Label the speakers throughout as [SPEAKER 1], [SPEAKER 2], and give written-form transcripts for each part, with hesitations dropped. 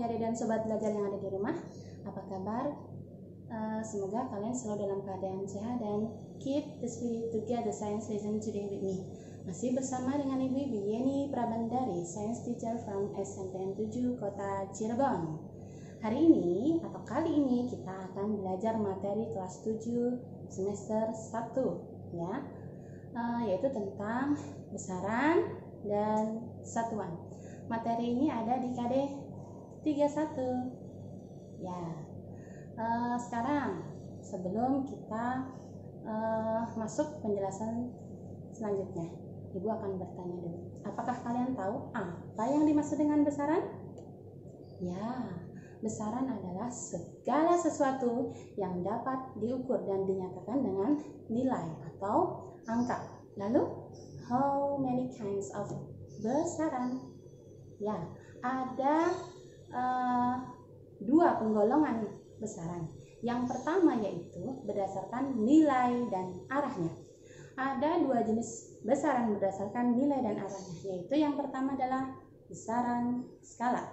[SPEAKER 1] adik-adik dan sobat belajar yang ada di rumah. Apa kabar? Semoga kalian selalu dalam keadaan sehat dan keep the spirit to get the science lesson today with me. Masih bersama dengan Ibu Yeni Prabandari, Science Teacher from SMPN 7 Kota Cirebon. Hari ini atau kali ini kita akan belajar materi kelas 7 semester 1 ya, yaitu tentang besaran dan satuan. Materi ini ada di KD 31 ya. Sekarang sebelum kita masuk penjelasan selanjutnya, Ibu akan bertanya dulu, apakah kalian tahu apa yang dimaksud dengan besaran? Ya, besaran adalah segala sesuatu yang dapat diukur dan dinyatakan dengan nilai atau angka. Lalu, how many kinds of besaran? Ya, ada dua penggolongan besaran. Yang pertama yaitu berdasarkan nilai dan arahnya. Ada dua jenis besaran berdasarkan nilai dan arahnya, yaitu yang pertama adalah besaran skala.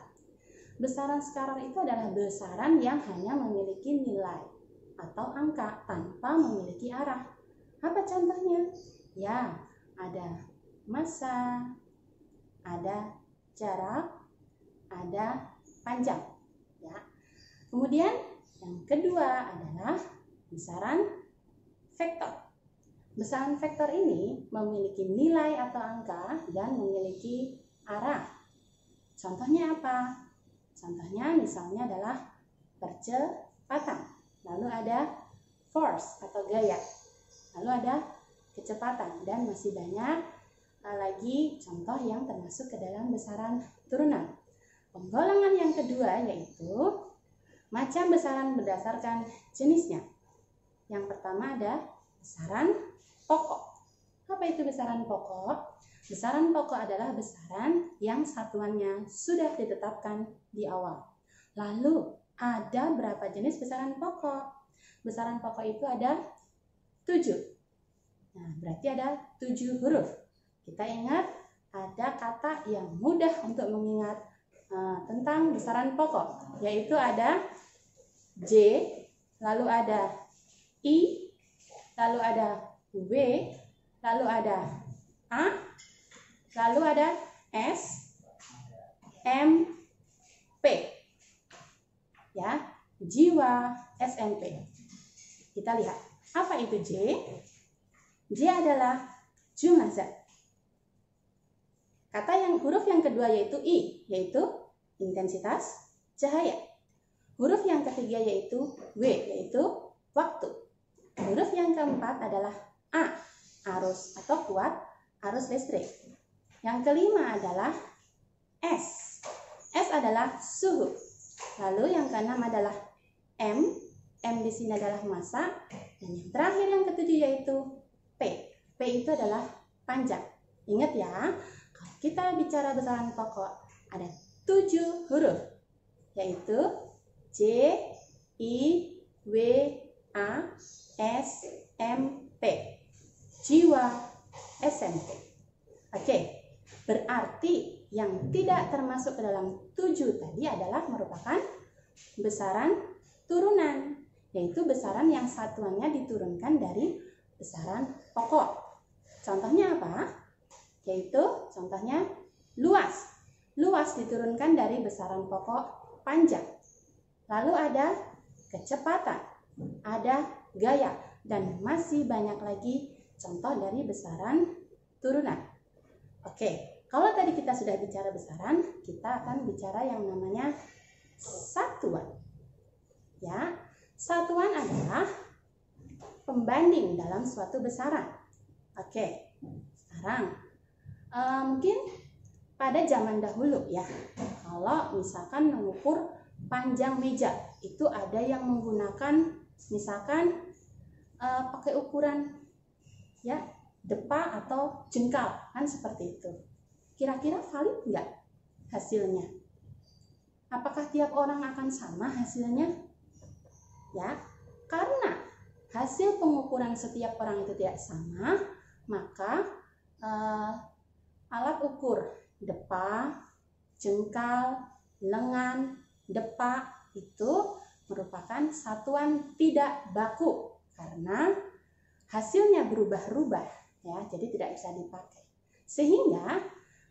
[SPEAKER 1] Besaran skala itu adalah besaran yang hanya memiliki nilai atau angka tanpa memiliki arah. Apa contohnya? Ya, ada massa, ada jarak, ada panjang ya. Kemudian yang kedua adalah besaran vektor. Besaran vektor ini memiliki nilai atau angka dan memiliki arah. Contohnya apa? Contohnya misalnya adalah percepatan, lalu ada force atau gaya, lalu ada kecepatan, dan masih banyak lagi contoh yang termasuk ke dalam besaran turunan. Penggolongan yang kedua yaitu macam besaran berdasarkan jenisnya. Yang pertama ada besaran pokok. Apa itu besaran pokok? Besaran pokok adalah besaran yang satuannya sudah ditetapkan di awal. Lalu ada berapa jenis besaran pokok? Besaran pokok itu ada 7. Nah, berarti ada 7 huruf. Kita ingat ada kata yang mudah untuk mengingat tentang besaran pokok, yaitu ada J, lalu ada I, lalu ada W, lalu ada A, lalu ada S, M, P. Ya, jiwa SMP. Kita lihat, apa itu J? J adalah jumlah zat. Kata yang huruf yang kedua yaitu I, yaitu intensitas cahaya. Huruf yang ketiga yaitu W, yaitu waktu. Huruf yang keempat adalah A, arus atau kuat arus listrik. Yang kelima adalah S. S adalah suhu. Lalu yang keenam adalah M. M di sini adalah massa. Dan yang terakhir yang ketujuh yaitu P. P itu adalah panjang. Ingat ya, kalau kita bicara besaran pokok ada 7 huruf, yaitu J, I, W, A, S, M, P. Jiwa SMP. Oke, berarti yang tidak termasuk ke dalam 7 tadi adalah merupakan besaran turunan, yaitu besaran yang satuannya diturunkan dari besaran pokok. Contohnya apa? Yaitu contohnya luas. Luas diturunkan dari besaran pokok panjang. Lalu ada kecepatan, ada gaya, dan masih banyak lagi contoh dari besaran turunan. Oke, kalau tadi kita sudah bicara besaran, kita akan bicara yang namanya satuan. Ya, satuan adalah pembanding dalam suatu besaran. Oke, sekarang mungkin pada zaman dahulu ya, kalau misalkan mengukur panjang meja, itu ada yang menggunakan misalkan pakai ukuran ya depa atau jengkal, kan seperti itu. Kira-kira valid nggak hasilnya? Apakah tiap orang akan sama hasilnya? Ya, karena hasil pengukuran setiap orang itu tidak sama, maka alat ukur depa, jengkal, lengan, depa itu merupakan satuan tidak baku karena hasilnya berubah-ubah ya, jadi tidak bisa dipakai. Sehingga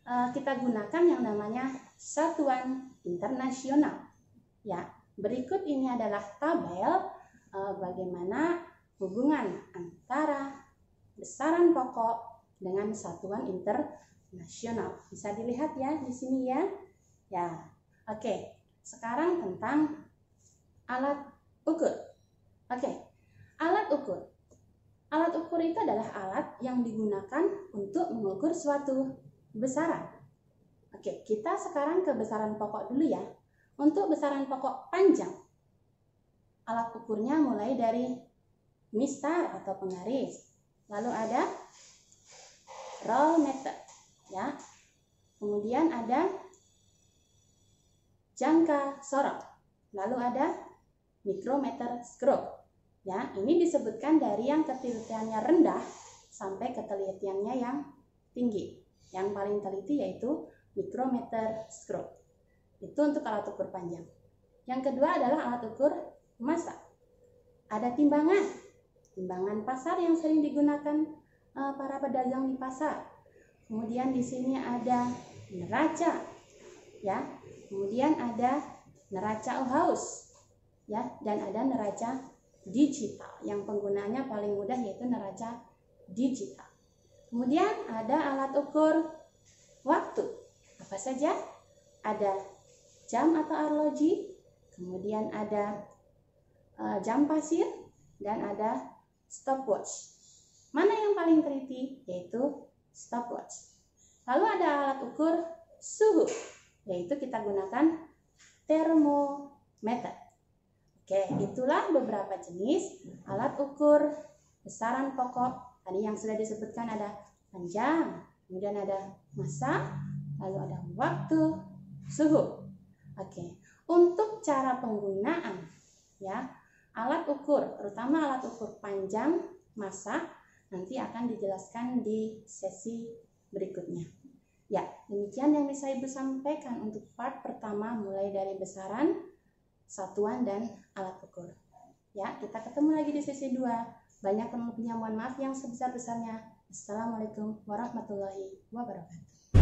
[SPEAKER 1] kita gunakan yang namanya satuan internasional. Ya, berikut ini adalah tabel bagaimana hubungan antara besaran pokok dengan satuan internasional. Bisa dilihat ya di sini ya. Ya, oke. Sekarang tentang alat ukur. Oke, alat ukur. Alat ukur itu adalah alat yang digunakan untuk mengukur suatu besaran. Oke, kita sekarang ke besaran pokok dulu ya. Untuk besaran pokok panjang, alat ukurnya mulai dari mistar atau penggaris. Lalu ada roll meter, ya. Kemudian ada jangka sorot. Lalu ada mikrometer screw. Ya, ini disebutkan dari yang ketelitiannya rendah sampai ketelitiannya yang tinggi. Yang paling teliti yaitu mikrometer screw. Itu untuk alat ukur panjang. Yang kedua adalah alat ukur massa. Ada timbangan. Timbangan pasar yang sering digunakan para pedagang di pasar. Kemudian di sini ada neraca, ya. Kemudian ada neraca Ohaus, ya, dan ada neraca digital yang penggunaannya paling mudah yaitu neraca digital. Kemudian ada alat ukur waktu. Apa saja? Ada jam atau arloji, kemudian ada jam pasir, dan ada stopwatch. Mana yang paling teliti? Yaitu stopwatch. Lalu ada alat ukur suhu, yaitu kita gunakan termometer. Oke, itulah beberapa jenis alat ukur besaran pokok. Tadi yang sudah disebutkan ada panjang, kemudian ada massa, lalu ada waktu, suhu. Oke, untuk cara penggunaan ya alat ukur, terutama alat ukur panjang, massa, nanti akan dijelaskan di sesi berikutnya. Ya, demikian yang bisa Ibu sampaikan untuk part pertama mulai dari besaran, satuan, dan alat ukur. Ya, kita ketemu lagi di sesi 2. Banyak penelitian, mohon maaf yang sebesar-besarnya. Assalamualaikum warahmatullahi wabarakatuh.